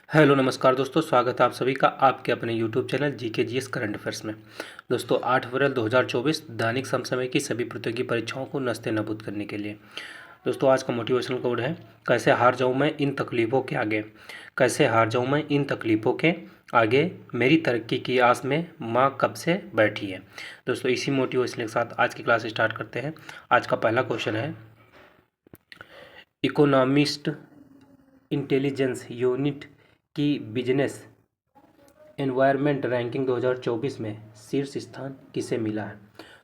Hello नमस्कार दोस्तों, स्वागत है आप सभी का आपके अपने YouTube channel GK GS current affairs में। दोस्तों 8 अप्रैल 2024 दैनिक समसामयिक की सभी प्रतियोगी परीक्षाओं को नस्ते नाबूद करने के लिए। दोस्तों आज का मोटिवेशनल कोड है, कैसे हार जाऊं मैं इन तकलीफ़ों के आगे। कैसे हार जाऊं मैं इन तकलीफ़ों के आगे, मेरी तरक्की की आस में माँ कब से बैठी है। दोस्तों इसी मोटिवेशन के साथ आज की क्लास स्टार्ट करते हैं। आज का पहला क्वेश्चन है, इकोनॉमिस्ट इंटेलिजेंस यूनिट की बिजनेस एनवायरनमेंट रैंकिंग 2024 में शीर्ष स्थान किसे मिला है।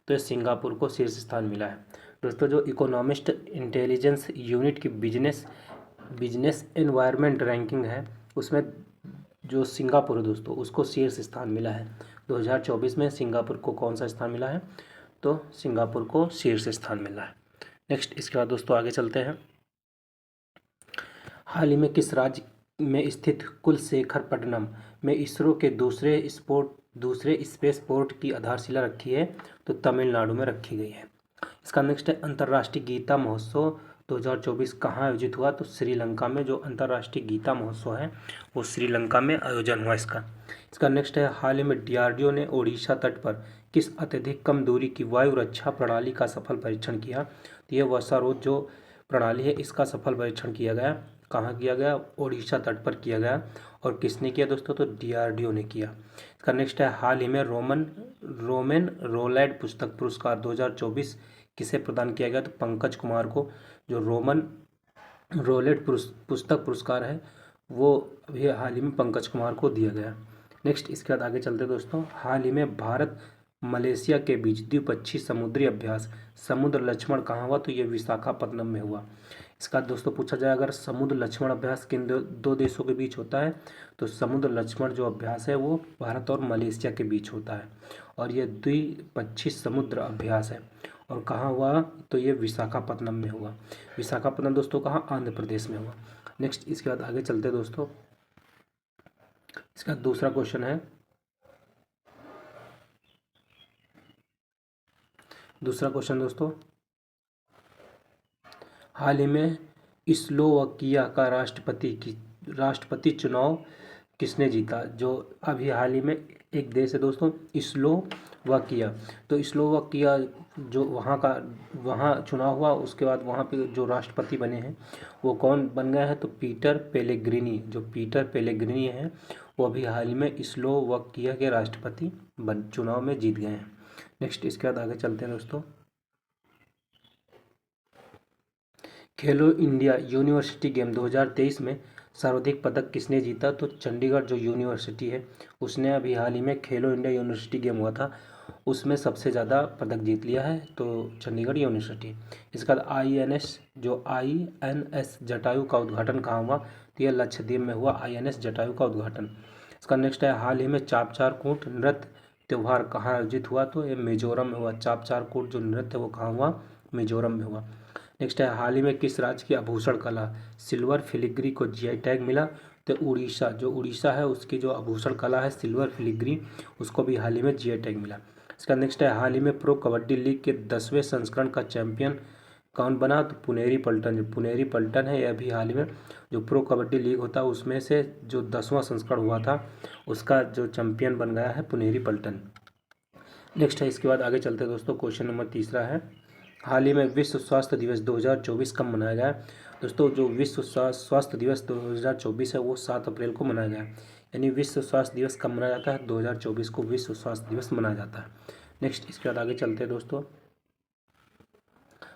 तो ये सिंगापुर को शीर्ष स्थान मिला है। दोस्तों जो इकोनॉमिस्ट इंटेलिजेंस यूनिट की बिजनेस बिजनेस एनवायरनमेंट रैंकिंग है उसमें जो सिंगापुर है दोस्तों उसको शीर्ष स्थान मिला है। 2024 में सिंगापुर को कौन सा स्थान मिला है, तो सिंगापुर को शीर्ष स्थान मिला है। नेक्स्ट इसके बाद दोस्तों आगे चलते हैं। हाल ही में किस राज्य में स्थित कुलशेखरपट्टनम में इसरो के दूसरे स्पेस पोर्ट की आधारशिला रखी है, तो तमिलनाडु में रखी गई है। इसका नेक्स्ट है, अंतर्राष्ट्रीय गीता महोत्सव 2024 कहाँ आयोजित हुआ, तो श्रीलंका में। जो अंतर्राष्ट्रीय गीता महोत्सव है वो श्रीलंका में आयोजन हुआ इसका। इसका नेक्स्ट है, हाल ही में डीआरडीओ ने ओडिशा तट पर किस अत्यधिक कम दूरी की वायु रक्षा प्रणाली का सफल परीक्षण किया। तो यह वर्षारोध जो प्रणाली है इसका सफल परीक्षण किया गया। कहाँ किया गया, ओडिशा तट पर किया गया। और किसने किया दोस्तों, तो डीआरडीओ ने किया। इसका नेक्स्ट है, हाल ही में रोमेन रोलैंड पुस्तक पुरस्कार 2024 किसे प्रदान किया गया, तो पंकज कुमार को। जो रोमन रोलेट पुस्तक पुरस्कार है वो अभी हाल ही में पंकज कुमार को दिया गया। नेक्स्ट इसके बाद आगे चलते दोस्तों। हाल ही में भारत मलेशिया के बीच द्विपक्षीय समुद्री अभ्यास समुद्र लक्ष्मण कहाँ हुआ, तो ये विशाखापत्तनम में हुआ। इसका दोस्तों पूछा जाए, अगर समुद्र लक्ष्मण अभ्यास किन दो देशों के बीच होता है, तो समुद्र लक्ष्मण जो अभ्यास है वो भारत और मलेशिया के बीच होता है। और ये द्विपक्षीय समुद्र अभ्यास है। और कहाँ हुआ, तो ये विशाखापत्तनम में हुआ। विशाखापत्तनम दोस्तों कहाँ, आंध्र प्रदेश में हुआ। नेक्स्ट इसके बाद आगे चलते दोस्तों। इसका दूसरा क्वेश्चन है, दूसरा क्वेश्चन दोस्तों, हाल ही में स्लोवाकिया का राष्ट्रपति चुनाव किसने जीता। जो अभी हाल ही में एक देश है दोस्तों स्लोवाकिया, तो स्लोवाकिया जो वहाँ चुनाव हुआ, उसके बाद वहाँ पे जो राष्ट्रपति बने हैं वो कौन बन गए हैं, तो पीटर पेलेग्रिनी। जो पीटर पेलेग्रिनी हैं वो अभी हाल ही में स्लोवाकिया के राष्ट्रपति चुनाव में जीत गए हैं। नेक्स्ट इसके बाद आगे चलते हैं दोस्तों। खेलो इंडिया यूनिवर्सिटी गेम 2023 में सर्वाधिक पदक किसने जीता, तो चंडीगढ़ जो यूनिवर्सिटी है उसने अभी हाल ही में खेलो इंडिया यूनिवर्सिटी गेम हुआ था उसमें सबसे ज़्यादा पदक जीत लिया है, तो चंडीगढ़ यूनिवर्सिटी। इसके बाद आईएनएस जटायु का उद्घाटन कहाँ हुआ, तो यह लक्षद्वीप में हुआ आईएनएस जटायु का उद्घाटन। इसका नेक्स्ट है, हाल ही में चापचार कूट नृत्य त्यौहार कहाँ आयोजित हुआ, तो ये मिजोरम में हुआ। चापचार कूट जो नृत्य है वो कहाँ हुआ, मिजोरम में हुआ। नेक्स्ट है, हाल ही में किस राज्य की आभूषण कला सिल्वर फिलिग्री को जीआई टैग मिला, तो उड़ीसा। जो उड़ीसा है उसकी जो आभूषण कला है सिल्वर फिलिग्री उसको भी हाल ही में जीआई टैग मिला। इसका नेक्स्ट है, हाल ही में प्रो कबड्डी लीग के 10वें संस्करण का चैंपियन कौन बना, तो पुनेरी पल्टन। जो पुनेरी पल्टन है यह अभी हाल ही में जो प्रो कबड्डी लीग होता है उसमें से जो 10वां संस्करण हुआ था उसका जो चैंपियन बन गया है पुनेरी पल्टन। नेक्स्ट है, इसके बाद आगे चलते हैं दोस्तों। क्वेश्चन नंबर तीसरा है, हाल ही में विश्व स्वास्थ्य दिवस 2024 कब मनाया गया है। दोस्तों जो विश्व स्वास्थ्य दिवस 2024 है वो 7 अप्रैल को मनाया गया है। यानी विश्व स्वास्थ्य दिवस कब मनाया जाता है, 2024 को विश्व स्वास्थ्य दिवस मनाया जाता है। नेक्स्ट इसके बाद आगे चलते हैं दोस्तों।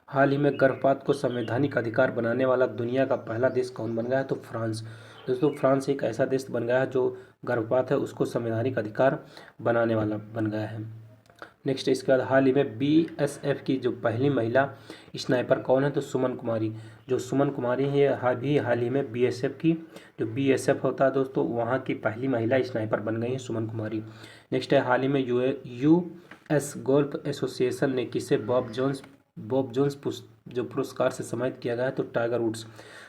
हाल ही में गर्भपात को संवैधानिक अधिकार बनाने वाला दुनिया का पहला देश कौन बन गया है, तो फ्रांस। दोस्तों फ्रांस एक ऐसा देश बन गया है जो गर्भपात है उसको संवैधानिक अधिकार बनाने वाला बन गया है। नेक्स्ट इसके बाद, हाल ही में बीएसएफ की जो पहली महिला स्नाइपर कौन है, तो सुमन कुमारी। जो सुमन कुमारी है हाल ही में बीएसएफ की जो बीएसएफ होता है दोस्तों वहाँ की पहली महिला स्नाइपर बन गई है सुमन कुमारी। नेक्स्ट है, हाल ही में यूएस गोल्फ एसोसिएशन ने किसे बॉब जोन्स जो पुरस्कार से सम्मानित किया गया है, तो टाइगर वुड्स।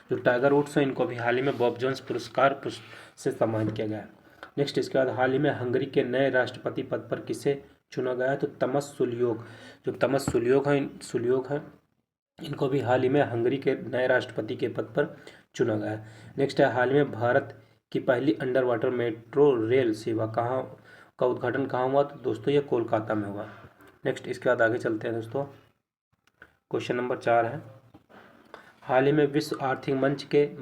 जो टाइगर वुड्स हैं इनको भी हाल ही में बॉब जोन्स पुरस्कार से सम्मानित किया गया है। नेक्स्ट इसके बाद, हाल ही में हंगरी के नए राष्ट्रपति पद पर किसे चुना गया है, तो तमस सुलियोग। जो तमस सुलियोग है इनको भी हाल ही में हंगरी के नए राष्ट्रपति के पद पर चुना गया है। नेक्स्ट है, हाल ही में भारत की पहली अंडर वाटर मेट्रो रेल सेवा कहाँ का उद्घाटन कहाँ हुआ? तो दोस्तों ये कोलकाता में हुआ। नेक्स्ट इसके बाद आगे चलते हैं दोस्तों। क्वेश्चन नंबर 4 है, हाल ही में विश्व आर्थिक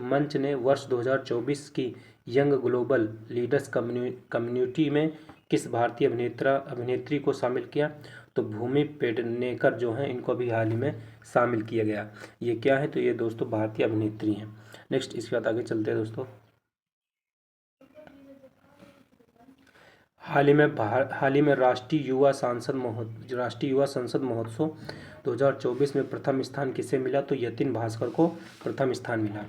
मंच ने वर्ष 2024 की यंग ग्लोबल लीडर्स कम्युनिटी में किस भारतीय अभिनेत्री को शामिल किया? तो भूमि पेडनेकर जो हैं इनको भी हाल ही में शामिल किया गया। ये क्या है? तो ये दोस्तों भारतीय अभिनेत्री हैं। नेक्स्ट इसके बाद आगे चलते हैं दोस्तों। हाल ही में राष्ट्रीय युवा संसद महोत्सव 2024 में प्रथम स्थान किसे मिला? तो यतिन भास्कर को प्रथम स्थान मिला।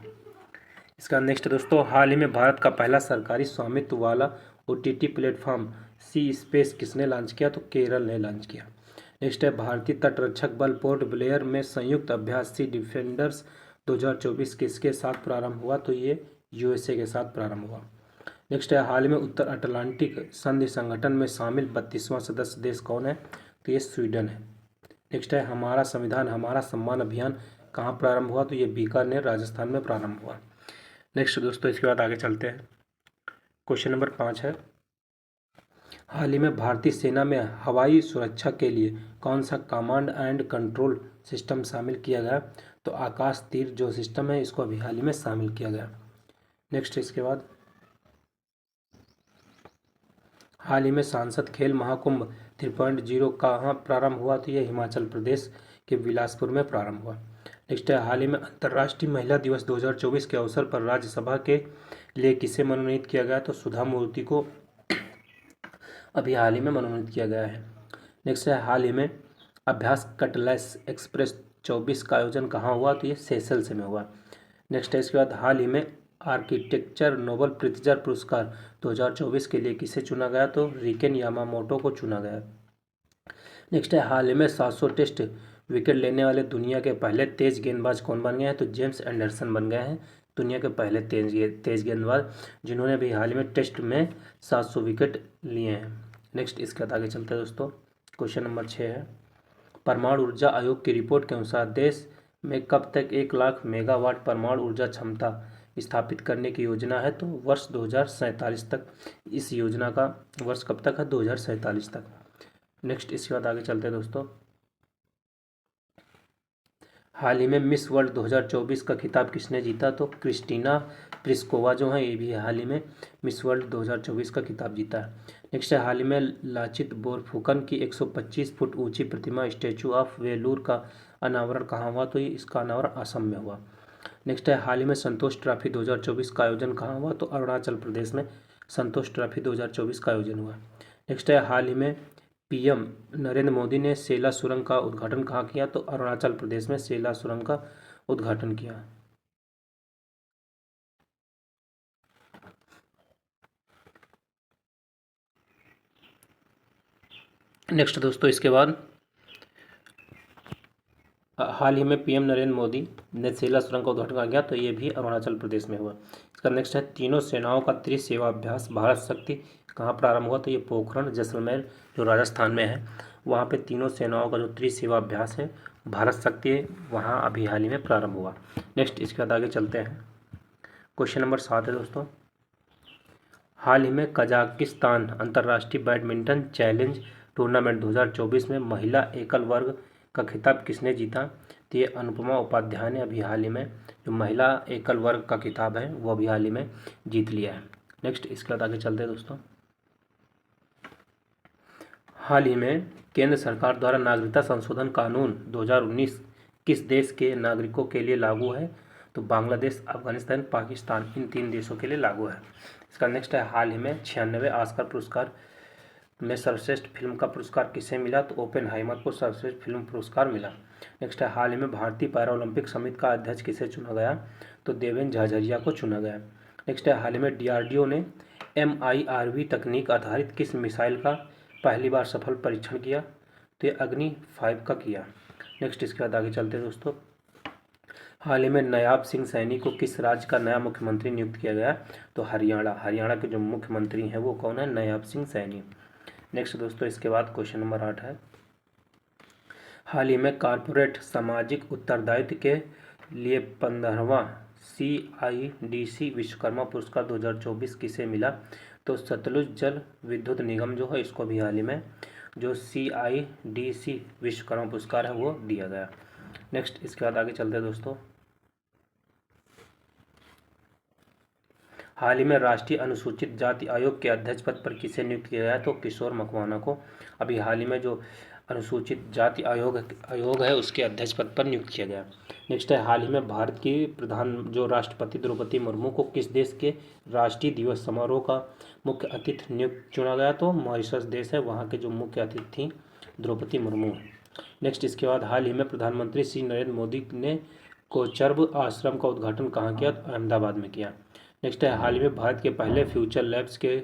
इसका नेक्स्ट दोस्तों, हाल ही में भारत का पहला सरकारी स्वामित्व वाला OTT प्लेटफॉर्म सी स्पेस किसने लॉन्च किया? तो केरल ने लॉन्च किया। नेक्स्ट है, भारतीय तटरक्षक बल पोर्ट ब्लेयर में संयुक्त अभ्यास सी डिफेंडर्स 2024 किसके साथ प्रारंभ हुआ? तो ये USA के साथ प्रारंभ हुआ। नेक्स्ट है, हाल में उत्तर अटलांटिक संधि संगठन में शामिल 32वां सदस्य देश कौन है? तो ये स्वीडन है। नेक्स्ट है, हमारा संविधान हमारा सम्मान अभियान कहाँ प्रारंभ हुआ? तो ये बीकानेर राजस्थान में प्रारंभ हुआ। नेक्स्ट दोस्तों इसके बाद आगे चलते हैं। क्वेश्चन नंबर 5 है, हाल ही में भारतीय सेना में हवाई सुरक्षा के लिए कौन सा कमांड एंड कंट्रोल सिस्टम शामिल किया गया? तो आकाश तीर जो सिस्टम है इसको अभी हाल ही में शामिल किया गया। नेक्स्ट इसके बाद, हाल ही में सांसद खेल महाकुंभ 3.0 कहाँ प्रारंभ हुआ? तो यह हिमाचल प्रदेश के बिलासपुर में प्रारंभ हुआ। नेक्स्ट है, हाल ही में अंतर्राष्ट्रीय महिला दिवस 2024 के अवसर पर राज्यसभा के लिए किसे मनोनीत किया गया? तो सुधा मूर्ति को अभी हाल ही में मनोनीत किया गया है। नेक्स्ट है, हाल ही में अभ्यास कटलेस एक्सप्रेस 24 का आयोजन कहाँ हुआ? तो ये सेशल्स में हुआ। नेक्स्ट है, इसके बाद हाल ही में आर्किटेक्चर नोबल प्रित्जर पुरस्कार 2024 के लिए किसे चुना गया? तो रिकेन यामामोटो को चुना गया। नेक्स्ट है, हाल ही में 700 टेस्ट विकेट लेने वाले दुनिया के पहले तेज गेंदबाज कौन बन गए हैं? तो जेम्स एंडरसन बन गए हैं दुनिया के पहले तेज गेंदबाज, जिन्होंने भी हाल ही में टेस्ट में 700 विकेट लिए हैं। नेक्स्ट इसके बाद आगे चलते हैं दोस्तों। क्वेश्चन नंबर 6 है, परमाणु ऊर्जा आयोग की रिपोर्ट के अनुसार देश में कब तक 1 लाख मेगावाट परमाणु ऊर्जा क्षमता स्थापित करने की योजना है? तो वर्ष 2047 तक। इस योजना का वर्ष कब तक है? 2047 तक। नेक्स्ट इसके बाद आगे चलते हैं दोस्तों। हाल ही में मिस वर्ल्ड 2024 का खिताब किसने जीता? तो क्रिस्टीना प्लिस्कोवा जो है ये भी हाल ही में मिस वर्ल्ड 2024 का खिताब जीता है। नेक्स्ट है, हाल ही में लाचित बोरफुकन की 125 फुट ऊंची प्रतिमा स्टैचू ऑफ वेलूर का अनावरण कहाँ हुआ? तो ये इसका अनावरण असम में हुआ। नेक्स्ट है, हाल ही में संतोष ट्रॉफी 2024 का आयोजन कहाँ हुआ? तो अरुणाचल प्रदेश में संतोष ट्रॉफी 2024 का आयोजन हुआ। नेक्स्ट है, हाल ही में PM नरेंद्र मोदी ने सेला सुरंग का उद्घाटन कहाँ किया? तो अरुणाचल प्रदेश में सेला सुरंग का उद्घाटन किया। नेक्स्ट दोस्तों इसके बाद, हाल ही में PM नरेंद्र मोदी ने सेला सुरंग का उद्घाटन कहाँ किया? तो ये भी अरुणाचल प्रदेश में हुआ। इसका नेक्स्ट है, तीनों सेनाओं का त्रिसेवा अभ्यास भारत शक्ति कहाँ प्रारंभ हुआ? तो ये पोखरण जैसलमेर जो राजस्थान में है वहाँ पे तीनों सेनाओं का जो त्रिसेवा अभ्यास है भारत शक्ति है वहाँ अभी हाल ही में प्रारंभ हुआ। नेक्स्ट इसके बाद आगे चलते हैं। क्वेश्चन नंबर 7 है दोस्तों, हाल ही में कजाकिस्तान अंतर्राष्ट्रीय बैडमिंटन चैलेंज टूर्नामेंट 2024 में महिला एकल वर्ग का खिताब किसने जीता? तो ये अनुपमा उपाध्याय ने अभी हाल ही में जो महिला एकल वर्ग का खिताब है वो अभी हाल ही में जीत लिया है। नेक्स्ट इसके बाद आगे चलते हैं दोस्तों। हाल ही में केंद्र सरकार द्वारा नागरिकता संशोधन कानून 2019 किस देश के नागरिकों के लिए लागू है? तो बांग्लादेश, अफगानिस्तान, पाकिस्तान, इन 3 देशों के लिए लागू है। इसका नेक्स्ट है, हाल ही में 96वें ऑस्कर पुरस्कार में सर्वश्रेष्ठ फिल्म का पुरस्कार किसे मिला? तो ओपेनहाइमर को सर्वश्रेष्ठ फिल्म पुरस्कार मिला। नेक्स्ट है, हाल ही में भारतीय पैरालंपिक समिति का अध्यक्ष किसे चुना गया? तो देवेंद्र झाझरिया को चुना गया। नेक्स्ट है, हाल ही में DRDO ने MIRV तकनीक आधारित किस मिसाइल का पहली बार सफल परीक्षण किया? तो ये अग्नि 5 का किया। नेक्स्ट इसके बाद आगे चलते हैं दोस्तों। हाल ही में नायाब सिंह सैनी को किस राज्य का नया मुख्यमंत्री नियुक्त किया गया? तो हरियाणा के जो मुख्यमंत्री हैं वो कौन है? नायाब सिंह सैनी। नेक्स्ट दोस्तों इसके बाद क्वेश्चन नंबर 8 है, हाल ही में कॉरपोरेट सामाजिक उत्तरदायित्व के लिए 15वां CIDC विश्वकर्मा पुरस्कार 2024 किसे मिला? तो सतलुज जल विद्युत निगम जो है इसको भी हाल ही में जो CIDC विश्वकर्मा पुरस्कार है वो दिया गया। नेक्स्ट इसके बाद आगे चलते हैं दोस्तों। हाल ही में राष्ट्रीय अनुसूचित जाति आयोग के अध्यक्ष पद पर किसे नियुक्त किया गया? तो किशोर मकवाना को अभी हाल ही में जो अनुसूचित जाति आयोग है उसके अध्यक्ष पद पर नियुक्त किया गया। नेक्स्ट है, हाल ही में भारत की प्रधान जो राष्ट्रपति द्रौपदी मुर्मू को किस देश के राष्ट्रीय दिवस समारोह का मुख्य अतिथि नियुक्त चुना गया? तो मॉरिशस देश है, वहाँ के जो मुख्य अतिथि थी द्रौपदी मुर्मू। नेक्स्ट इसके बाद हाल ही में प्रधानमंत्री श्री नरेंद्र मोदी ने कोचरब आश्रम का उद्घाटन कहाँ किया? तो अहमदाबाद में किया। नेक्स्ट है, हाल ही में भारत के पहले फ्यूचर लैब्स के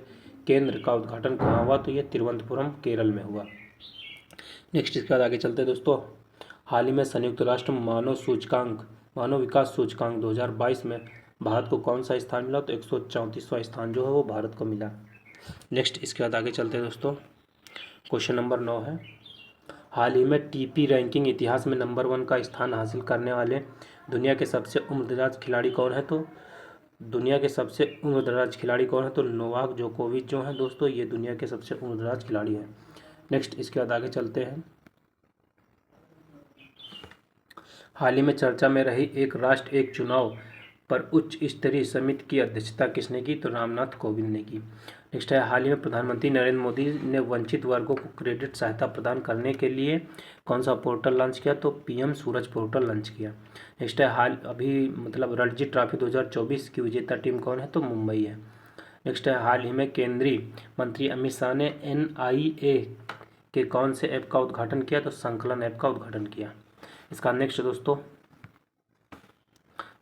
केंद्र का उद्घाटन कहाँ हुआ? तो ये तिरुवनंतपुरम केरल में हुआ। नेक्स्ट इसके बाद आगे चलते हैं दोस्तों। हाल ही में संयुक्त राष्ट्र मानव विकास सूचकांक 2022 में भारत को कौन सा स्थान मिला? तो 134वां स्थान जो है वो भारत को मिला। नेक्स्ट इसके बाद आगे चलते हैं दोस्तों। क्वेश्चन नंबर 9 है, हाल ही में TP रैंकिंग इतिहास में नंबर 1 का स्थान हासिल करने वाले दुनिया के सबसे उम्रदराज खिलाड़ी कौन है? तो दुनिया के सबसे उम्रदराज खिलाड़ी कौन है? तो नोवाक जोकोविच जो है दोस्तों ये दुनिया के सबसे उम्रदराज खिलाड़ी हैं। नेक्स्ट इसके बाद आगे चलते हैं। हाल ही में चर्चा में रही एक राष्ट्र एक चुनाव पर उच्च स्तरीय समिति की अध्यक्षता किसने की? तो रामनाथ कोविंद ने की। नेक्स्ट है, हाल ही में प्रधानमंत्री नरेंद्र मोदी ने वंचित वर्गों को क्रेडिट सहायता प्रदान करने के लिए कौन सा पोर्टल लॉन्च किया? तो PM सूरज पोर्टल लॉन्च किया। नेक्स्ट है, रणजी ट्रॉफी 2024 की विजेता टीम कौन है? तो मुंबई है। नेक्स्ट है, हाल ही में केंद्रीय मंत्री अमित शाह ने NIA के कौन से ऐप का उद्घाटन किया? तो संकलन ऐप का उद्घाटन किया। इसका नेक्स्ट दोस्तों,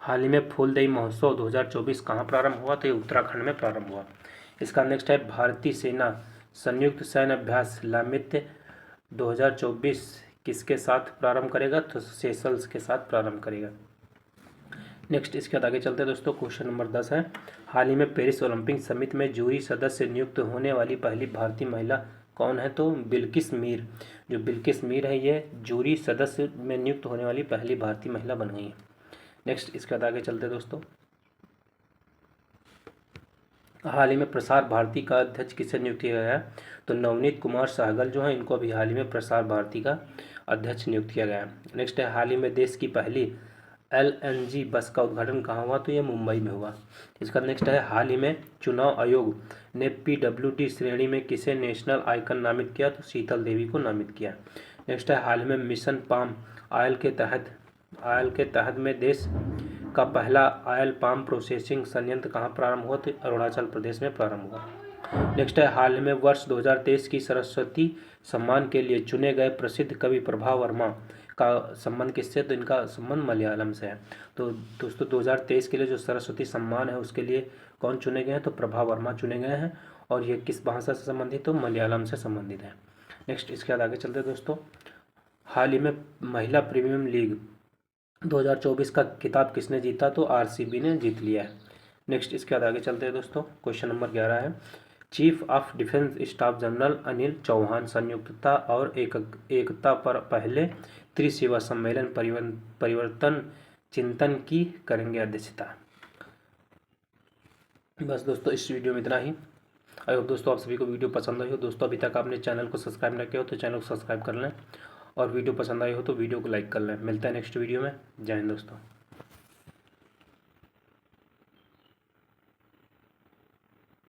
हाल ही में फूलदेई महोत्सव 2024 कहाँ प्रारंभ हुआ? तो ये उत्तराखंड में प्रारंभ हुआ। इसका नेक्स्ट है, भारतीय सेना संयुक्त सैन्य अभ्यास लामित्य 2024 किसके साथ प्रारंभ करेगा? तो सेशल्स के साथ प्रारंभ करेगा। नेक्स्ट इसके बाद आगे चलते हैं दोस्तों। क्वेश्चन नंबर 10 है, हाल ही में पेरिस ओलंपिक समिति में जूरी सदस्य नियुक्त होने वाली पहली भारतीय महिला कौन है? तो बिल्किस मीर। जो बिल्किस मीर है ये जूरी सदस्य में नियुक्त होने वाली पहली भारतीय महिला बन गई है। नेक्स्ट इसके बाद आगे चलते हैं दोस्तों। हाल ही में प्रसार भारती का अध्यक्ष किसे नियुक्त किया गया है? तो नवनीत कुमार सहगल जो है इनको अभी हाल ही में प्रसार भारती का अध्यक्ष नियुक्त किया गया है। नेक्स्ट है, हाल ही में देश की पहली LNG बस का उद्घाटन कहाँ हुआ? तो ये मुंबई में हुआ। इसका नेक्स्ट है, हाल ही में चुनाव आयोग ने PWD श्रेणी में किसे नेशनल आइकन नामित किया? तो शीतल देवी को नामित किया। नेक्स्ट है, हाल ही में मिशन पाम ऑयल के तहत में देश का पहला ऑयल पाम प्रोसेसिंग संयंत्र कहाँ प्रारंभ हुआ? तो अरुणाचल प्रदेश में प्रारंभ हुआ। नेक्स्ट है, हाल में वर्ष 2023 की सरस्वती सम्मान के लिए चुने गए प्रसिद्ध कवि प्रभा वर्मा का संबंध किससे? तो इनका संबंध मलयालम से है। तो दोस्तों 2023 के लिए जो सरस्वती सम्मान है उसके लिए कौन चुने गए हैं? तो प्रभा वर्मा चुने गए हैं और ये किस भाषा से संबंधित? तो मलयालम से संबंधित है। नेक्स्ट इसके बाद आगे चलते हैं दोस्तों। हाल ही में महिला प्रीमियम लीग 2024 का खिताब किसने जीता? तो RCB ने जीत लिया है। नेक्स्ट इसके बाद आगे चलते हैं दोस्तों। क्वेश्चन नंबर 11 है, chief of defence staff general Anil Chauhan संयुक्तता और एकता पर पहले त्रिसेवा सम्मेलन परिवर्तन चिंतन की करेंगे अध्यक्षता। बस दोस्तों इस वीडियो में इतना ही। आई होप दोस्तों आप सभी को वीडियो पसंद आई हो। दोस्तों अभी तक आपने चैनल को सब्सक्राइब न किया हो तो चैनल को सब्सक्राइब कर लें और वीडियो पसंद आई हो तो वीडियो को लाइक कर लें। मिलता है नेक्स्ट वीडियो में। जय हिंद दोस्तों।